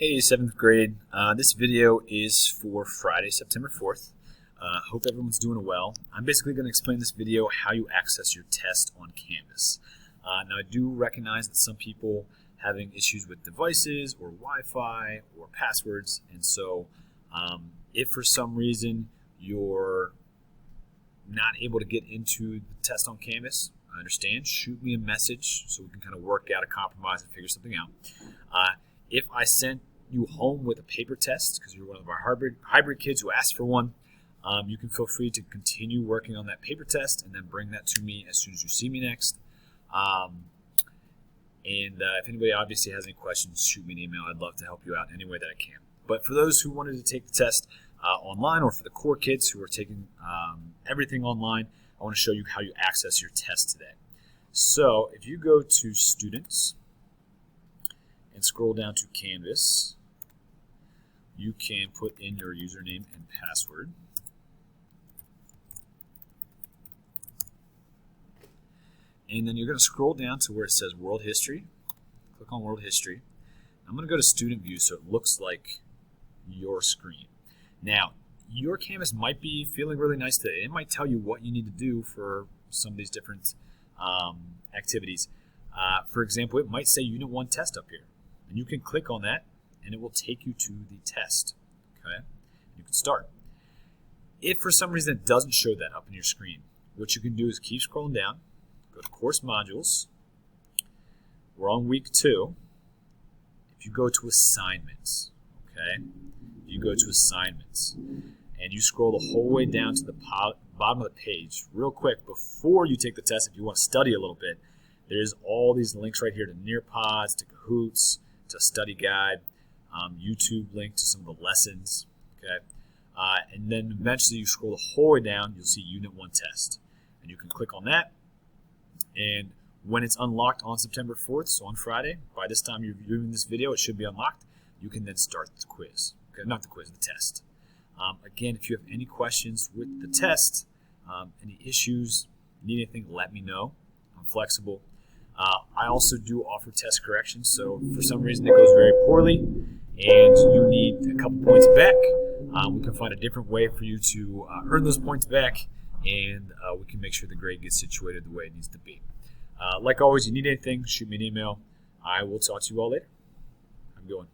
Hey, 7th grade. This video is for Friday, September 4th. Hope everyone's doing well. I'm basically going to explain this video how you access your test on Canvas. Now, I do recognize that some people having issues with devices or Wi-Fi or passwords, and so if for some reason you're not able to get into the test on Canvas, I understand. Shoot me a message so we can kind of work out a compromise and figure something out. If I sent you home with a paper test, because you're one of our hybrid kids who asked for one, you can feel free to continue working on that paper test and then bring that to me as soon as you see me next. If anybody obviously has any questions, shoot me an email. I'd love to help you out any way that I can. But for those who wanted to take the test online, or for the core kids who are taking everything online, I want to show you how you access your test today. So if you go to Students and scroll down to Canvas, you can put in your username and password. And then you're going to scroll down to where it says World History. Click on World History. I'm going to go to Student View so it looks like your screen. Now, your Canvas might be feeling really nice today. It might tell you what you need to do for some of these different activities. For example, it might say Unit 1 test up here. And you can click on that, and it will take you to the test. Okay? You can start. If for some reason it doesn't show that up on your screen, what you can do is keep scrolling down, go to Course Modules. We're on week 2. If you go to Assignments, okay? You go to Assignments, and you scroll the whole way down to the bottom of the page. Real quick, before you take the test, if you want to study a little bit, there's all these links right here to Nearpods, to Kahoots, to Study Guide, YouTube link to some of the lessons, okay? And then eventually you scroll the whole way down, you'll see Unit 1 test. And you can click on that, and when it's unlocked on September 4th, so on Friday, by this time you're viewing this video, it should be unlocked. You can then start the quiz. Okay, not the quiz, the test. Again, if you have any questions with the test, any issues, need anything, let me know. I'm flexible. I also do offer test corrections, so if for some reason it goes very poorly and you need a couple points back, we can find a different way for you to earn those points back, and we can make sure the grade gets situated the way it needs to be. Like always, you need anything, shoot me an email. I will talk to you all later. Have a good one.